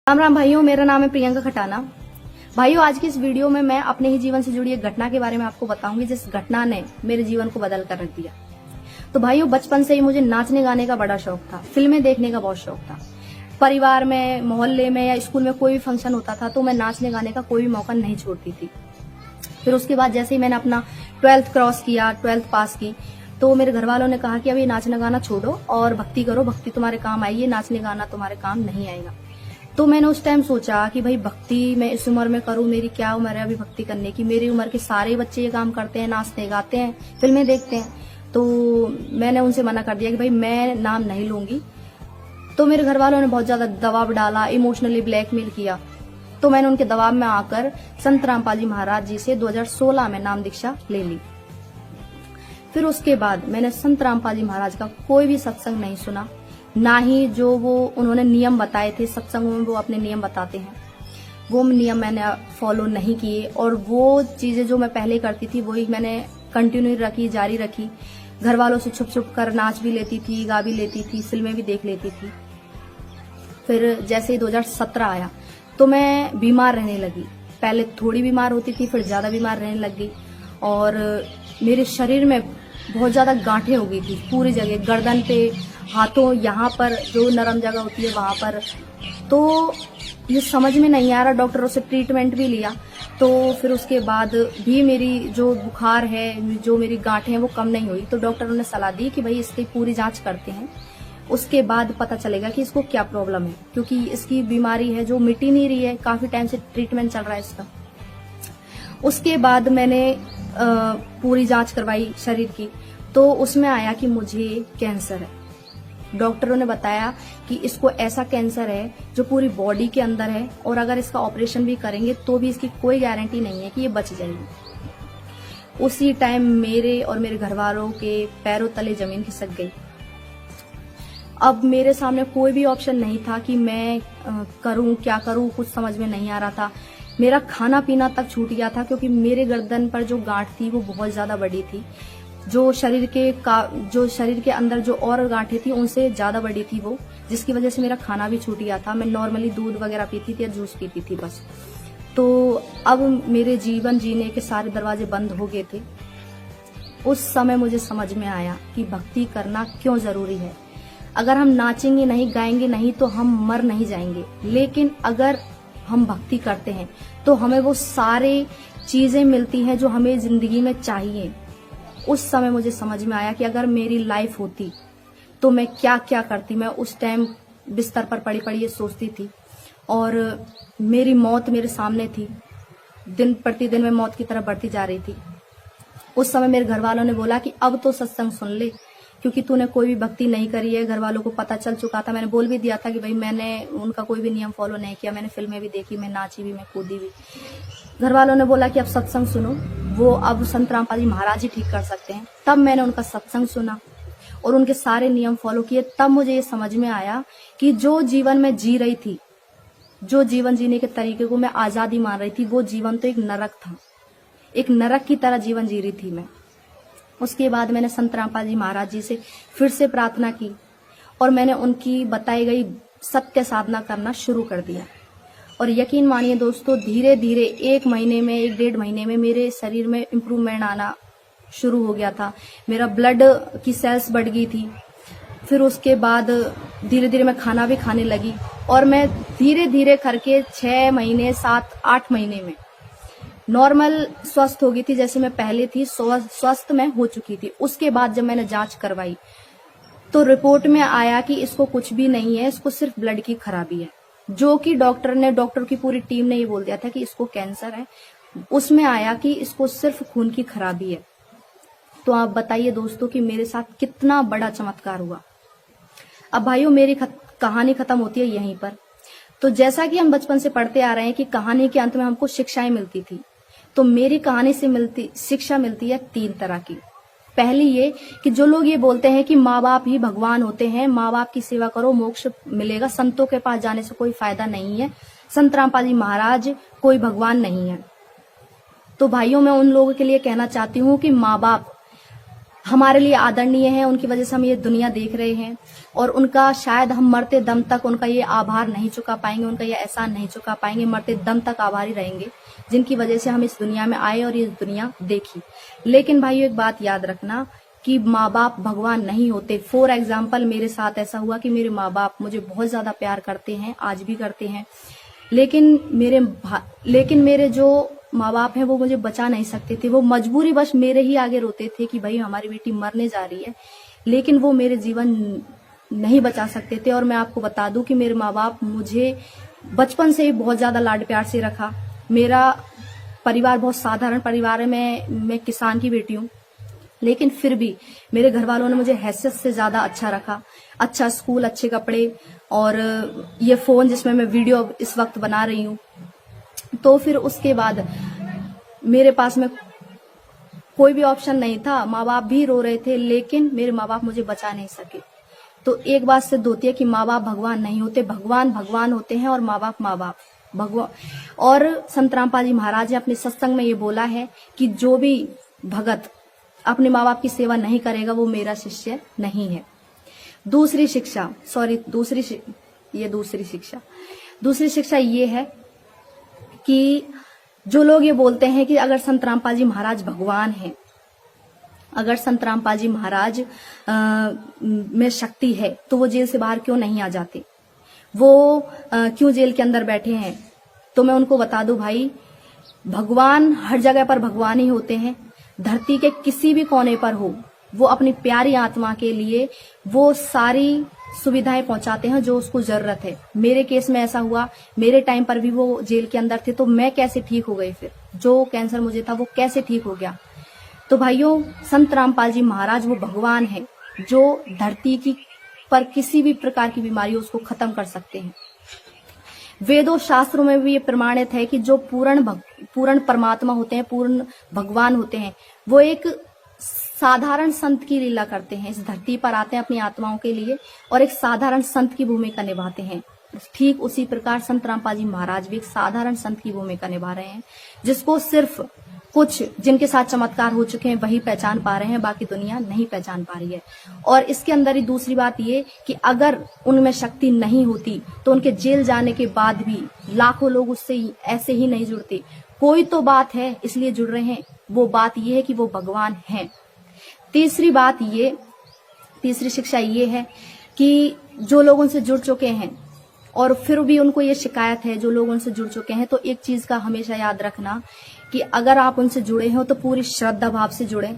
राम राम भाइयों, मेरा नाम है प्रियंका खटाना। भाइयों, आज की इस वीडियो में मैं अपने ही जीवन से जुड़ी एक घटना के बारे में आपको बताऊंगी, जिस घटना ने मेरे जीवन को बदल कर रख दिया। तो भाइयों, बचपन से ही मुझे नाचने गाने का बड़ा शौक था, फिल्में देखने का बहुत शौक था। परिवार में, मोहल्ले में या स्कूल में कोई भी फंक्शन होता था तो मैं नाचने गाने का कोई भी मौका नहीं छोड़ती थी। फिर उसके बाद जैसे ही मैंने अपना 12th क्रॉस किया, 12th पास की, तो मेरे घर वालों ने कहा कि अभी नाचना गाना छोड़ो और भक्ति करो, भक्ति तुम्हारे काम आएगी, नाचने गाना तुम्हारे काम नहीं आएगा। तो मैंने उस टाइम सोचा कि भाई भक्ति मैं इस उम्र में करूं, मेरी क्या उम्र है अभी भक्ति करने की। मेरी उम्र के सारे बच्चे ये काम करते हैं, नाचते गाते हैं, फिल्में देखते हैं। तो मैंने उनसे मना कर दिया कि भाई मैं नाम नहीं लूंगी। तो मेरे घर वालों ने बहुत ज्यादा दबाव डाला, इमोशनली ब्लैकमेल किया। तो मैंने उनके दबाव में आकर संत रामपाल जी महाराज जी से 2016 में नाम दीक्षा ले ली। फिर उसके बाद मैंने संत रामपाल जी महाराज का कोई भी सत्संग नहीं सुना, ना ही जो वो उन्होंने नियम बताए थे सत्संगों में, वो अपने नियम बताते हैं, वो नियम मैंने फॉलो नहीं किए। और वो चीजें जो मैं पहले करती थी वही मैंने कंटिन्यू रखी, जारी रखी। घर वालों से छुप छुप कर नाच भी लेती थी, गा भी लेती थी, फिल्में भी देख लेती थी। फिर जैसे ही 2017 आया तो मैं बीमार रहने लगी। पहले थोड़ी बीमार होती थी, फिर ज्यादा बीमार रहने लगी और मेरे शरीर में बहुत ज्यादा गांठें हो गई थी पूरी जगह, गर्दन पे, हाथों, यहाँ पर जो नरम जगह होती है वहां पर। तो ये समझ में नहीं आ रहा, डॉक्टरों से ट्रीटमेंट भी लिया। तो फिर उसके बाद भी मेरी जो बुखार है, जो मेरी गांठें हैं वो कम नहीं हुई। तो डॉक्टरों ने सलाह दी कि भाई इसकी पूरी जांच करते हैं, उसके बाद पता चलेगा कि इसको क्या प्रॉब्लम है, क्योंकि इसकी बीमारी है जो मिट ही नहीं रही है, काफी टाइम से ट्रीटमेंट चल रहा है इसका। उसके बाद मैंने पूरी जांच करवाई शरीर की, तो उसमें आया कि मुझे कैंसर है। डॉक्टरों ने बताया कि इसको ऐसा कैंसर है जो पूरी बॉडी के अंदर है और अगर इसका ऑपरेशन भी करेंगे तो भी इसकी कोई गारंटी नहीं है कि ये बच जाएगी। उसी टाइम मेरे और मेरे घर वालों के पैरों तले जमीन खिसक गई। अब मेरे सामने कोई भी ऑप्शन नहीं था कि मैं करूं, क्या करूं, कुछ समझ में नहीं आ रहा था। मेरा खाना पीना तक छूट गया था, क्योंकि मेरे गर्दन पर जो गांठ थी वो बहुत ज्यादा बड़ी थी। जो शरीर के अंदर जो और गांठें थी उनसे ज्यादा बड़ी थी वो, जिसकी वजह से मेरा खाना भी छूट गया था। मैं नॉर्मली दूध वगैरह पीती थी या जूस पीती थी बस। तो अब मेरे जीवन जीने के सारे दरवाजे बंद हो गए थे। उस समय मुझे समझ में आया कि भक्ति करना क्यों जरूरी है। अगर हम नाचेंगे नहीं, गाएंगे नहीं तो हम मर नहीं जाएंगे, लेकिन अगर हम भक्ति करते हैं तो हमें वो सारे चीजें मिलती हैं जो हमें जिंदगी में चाहिए। उस समय मुझे समझ में आया कि अगर मेरी लाइफ होती तो मैं क्या क्या करती। मैं उस टाइम बिस्तर पर पड़ी पड़ी ये सोचती थी और मेरी मौत मेरे सामने थी, दिन प्रतिदिन मैं मौत की तरफ बढ़ती जा रही थी। उस समय मेरे घर वालों ने बोला कि अब तो सत्संग सुन ले, क्योंकि तूने कोई भी भक्ति नहीं करी है। घर वालों को पता चल चुका था, मैंने बोल भी दिया था कि भाई मैंने उनका कोई भी नियम फॉलो नहीं किया, मैंने फिल्में भी देखी, मैं नाची भी, मैं कूदी भी। घर वालों ने बोला कि अब सत्संग सुनो, वो अब संत रामपाल जी महाराज ही ठीक कर सकते हैं। तब मैंने उनका सत्संग सुना और उनके सारे नियम फॉलो किए। तब मुझे ये समझ में आया कि जो जीवन मैं जी रही थी, जो जीवन जीने के तरीके को मैं आजादी मान रही थी, वो जीवन तो एक नरक था। एक नरक की तरह जीवन जी रही थी मैं। उसके बाद मैंने संत रामपाल जी महाराज जी से फिर से प्रार्थना की और मैंने उनकी बताई गई सत्य साधना करना शुरू कर दिया। और यकीन मानिए दोस्तों, धीरे धीरे 1 महीने में, 1-1.5 महीने में मेरे शरीर में इम्प्रूवमेंट आना शुरू हो गया था। मेरा ब्लड की सेल्स बढ़ गई थी। फिर उसके बाद धीरे धीरे मैं खाना भी खाने लगी और मैं धीरे धीरे करके 6 महीने, 7-8 महीने में नॉर्मल स्वस्थ हो गई थी। जैसे मैं पहले थी स्वस्थ मैं हो चुकी थी। उसके बाद जब मैंने जांच करवाई तो रिपोर्ट में आया कि इसको कुछ भी नहीं है, इसको सिर्फ ब्लड की खराबी है, जो कि डॉक्टर की पूरी टीम ने ये बोल दिया था कि इसको कैंसर है। उसमें आया कि इसको सिर्फ खून की खराबी है। तो आप बताइए दोस्तों कि मेरे साथ कितना बड़ा चमत्कार हुआ। अब भाइयों, मेरी कहानी खत्म होती है यहीं पर। तो जैसा कि हम बचपन से पढ़ते आ रहे हैं कि कहानी के अंत में हमको शिक्षाएं मिलती थी, तो मेरी कहानी से शिक्षा मिलती है 3 तरह की। पहली ये कि जो लोग ये बोलते हैं कि माँ बाप ही भगवान होते हैं, माँ बाप की सेवा करो मोक्ष मिलेगा, संतों के पास जाने से कोई फायदा नहीं है, संत रामपाल जी महाराज कोई भगवान नहीं है। तो भाइयों, मैं उन लोगों के लिए कहना चाहती हूँ कि माँ बाप हमारे लिए आदरणीय है, उनकी वजह से हम ये दुनिया देख रहे हैं और उनका शायद हम मरते दम तक उनका ये आभार नहीं चुका पाएंगे, उनका ये एहसान नहीं चुका पाएंगे, मरते दम तक आभारी रहेंगे जिनकी वजह से हम इस दुनिया में आए और ये दुनिया देखी। लेकिन भाइयों एक बात याद रखना कि माँ बाप भगवान नहीं होते। फॉर एग्जाम्पल मेरे साथ ऐसा हुआ कि मेरे माँ बाप मुझे बहुत ज्यादा प्यार करते हैं, आज भी करते हैं, लेकिन मेरे जो माँ बाप हैं वो मुझे बचा नहीं सकते थे। वो मजबूरी बस मेरे ही आगे रोते थे कि भाई हमारी बेटी मरने जा रही है, लेकिन वो मेरे जीवन नहीं बचा सकते थे। और मैं आपको बता दूं कि मेरे माँ बाप मुझे बचपन से ही बहुत ज्यादा लाड प्यार से रखा। मेरा परिवार बहुत साधारण परिवार है, मैं किसान की बेटी हूँ, लेकिन फिर भी मेरे घर वालों ने मुझे हैसियत से ज्यादा अच्छा रखा। अच्छा स्कूल, अच्छे कपड़े और ये फोन जिसमें मैं वीडियो इस वक्त बना रही हूँ। तो फिर उसके बाद मेरे पास में कोई भी ऑप्शन नहीं था। माँ बाप भी रो रहे थे, लेकिन मेरे माँ बाप मुझे बचा नहीं सके। तो एक बात सिद्ध होती है कि माँ बाप भगवान नहीं होते, भगवान भगवान होते हैं और माँ बाप भगवान। और संत रामपाल जी महाराज ने अपने सत्संग में ये बोला है कि जो भी भगत अपने माँ बाप की सेवा नहीं करेगा वो मेरा शिष्य नहीं है। दूसरी शिक्षा ये है कि जो लोग ये बोलते हैं कि अगर संत रामपाल जी महाराज भगवान हैं, अगर संत रामपाल जी महाराज में शक्ति है तो वो जेल से बाहर क्यों नहीं आ जाते, वो क्यों जेल के अंदर बैठे हैं। तो मैं उनको बता दूं भाई, भगवान हर जगह पर भगवान ही होते हैं। धरती के किसी भी कोने पर हो, वो अपनी प्यारी आत्मा के लिए वो सारी सुविधाएं पहुंचाते हैं जो उसको जरूरत है। मेरे केस में ऐसा हुआ, मेरे टाइम पर भी वो जेल के अंदर थे, तो मैं कैसे ठीक हो गई, फिर जो कैंसर मुझे था वो कैसे ठीक हो गया। तो भाइयों, संत रामपाल जी महाराज वो भगवान है जो धरती की पर किसी भी प्रकार की बीमारी हो उसको खत्म कर सकते हैं। वेदों शास्त्रों में भी ये प्रमाणित है कि जो पूर्ण परमात्मा होते हैं, पूर्ण भगवान होते हैं, वो एक साधारण संत की लीला करते हैं। इस धरती पर आते हैं अपनी आत्माओं के लिए और एक साधारण संत की भूमिका निभाते हैं। ठीक उसी प्रकार संत रामपाल जी महाराज भी एक साधारण संत की भूमिका निभा रहे हैं, जिसको सिर्फ कुछ जिनके साथ चमत्कार हो चुके हैं वही पहचान पा रहे हैं, बाकी दुनिया नहीं पहचान पा रही है। और इसके अंदर ही दूसरी बात ये कि अगर उनमें शक्ति नहीं होती तो उनके जेल जाने के बाद भी लाखों लोग उससे ऐसे ही नहीं जुड़ते। कोई तो बात है इसलिए जुड़ रहे हैं, वो बात ये है कि वो भगवान हैं। तीसरी शिक्षा ये है कि जो लोग उनसे जुड़ चुके हैं और फिर भी उनको ये शिकायत है, जो लोग उनसे जुड़ चुके हैं, तो एक चीज का हमेशा याद रखना कि अगर आप उनसे जुड़े हो तो पूरी श्रद्धा भाव से जुड़े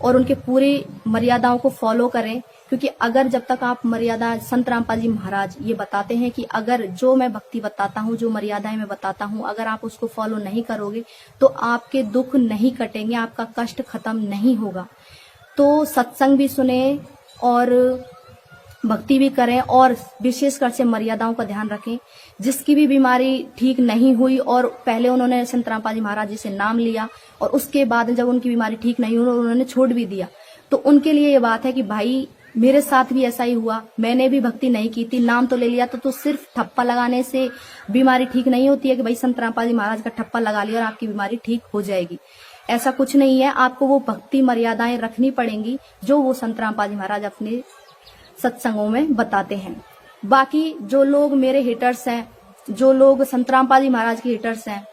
और उनके पूरी मर्यादाओं को फॉलो करें। क्योंकि अगर जब तक आप मर्यादा, संत रामपाल जी महाराज ये बताते हैं कि अगर जो मैं भक्ति बताता हूँ, जो मर्यादाएं मैं बताता हूँ, अगर आप उसको फॉलो नहीं करोगे तो आपके दुख नहीं कटेंगे, आपका कष्ट खत्म नहीं होगा। तो सत्संग भी सुने और भक्ति भी करें और विशेषकर से मर्यादाओं का ध्यान रखें। जिसकी भी बीमारी ठीक नहीं हुई और पहले उन्होंने संत रामपाल जी महाराज जी से नाम लिया और उसके बाद जब उनकी बीमारी ठीक नहीं हुई उन्होंने छोड़ भी दिया, तो उनके लिए ये बात है कि भाई मेरे साथ भी ऐसा ही हुआ, मैंने भी भक्ति नहीं की थी, नाम तो ले लिया तो सिर्फ ठप्पा लगाने से बीमारी ठीक नहीं होती है कि भाई संत रामपाल जी महाराज का ठप्पा लगा लिया और आपकी बीमारी ठीक हो जाएगी। ऐसा कुछ नहीं है। आपको वो भक्ति मर्यादाएं रखनी पड़ेंगी जो वो संत रामपाल जी महाराज अपने सत्संगों में बताते हैं। बाकी जो लोग मेरे हिटर्स हैं, जो लोग संत रामपाल जी महाराज के हिटर्स हैं,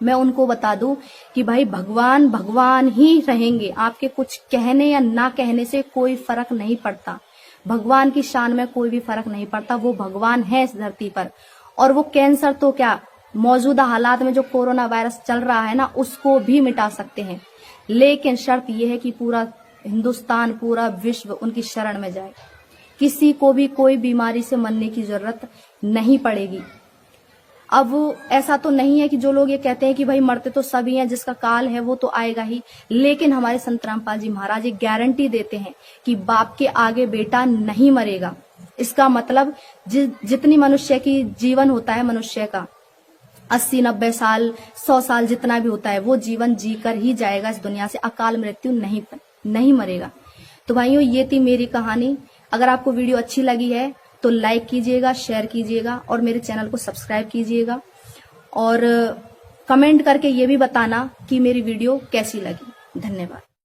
मैं उनको बता दूं कि भाई भगवान भगवान ही रहेंगे। आपके कुछ कहने या ना कहने से कोई फर्क नहीं पड़ता। भगवान की शान में कोई भी फर्क नहीं पड़ता। वो भगवान है इस धरती पर। और वो कैंसर तो क्या, मौजूदा हालात में जो कोरोना वायरस चल रहा है ना, उसको भी मिटा सकते हैं। लेकिन शर्त यह है कि पूरा हिंदुस्तान, पूरा विश्व उनकी शरण में जाए। किसी को भी कोई बीमारी से मरने की जरूरत नहीं पड़ेगी। अब ऐसा तो नहीं है कि जो लोग ये कहते हैं कि भाई मरते तो सभी हैं, जिसका काल है वो तो आएगा ही, लेकिन हमारे संत रामपाल जी महाराज एक गारंटी देते हैं कि बाप के आगे बेटा नहीं मरेगा। इसका मतलब जितनी मनुष्य की जीवन होता है, मनुष्य का 80-90 साल 100 साल जितना भी होता है, वो जीवन जीकर ही जाएगा इस दुनिया से। अकाल मृत्यु नहीं मरेगा। तो भाइयों, ये थी मेरी कहानी। अगर आपको वीडियो अच्छी लगी है तो लाइक कीजिएगा, शेयर कीजिएगा और मेरे चैनल को सब्सक्राइब कीजिएगा और कमेंट करके ये भी बताना कि मेरी वीडियो कैसी लगी। धन्यवाद।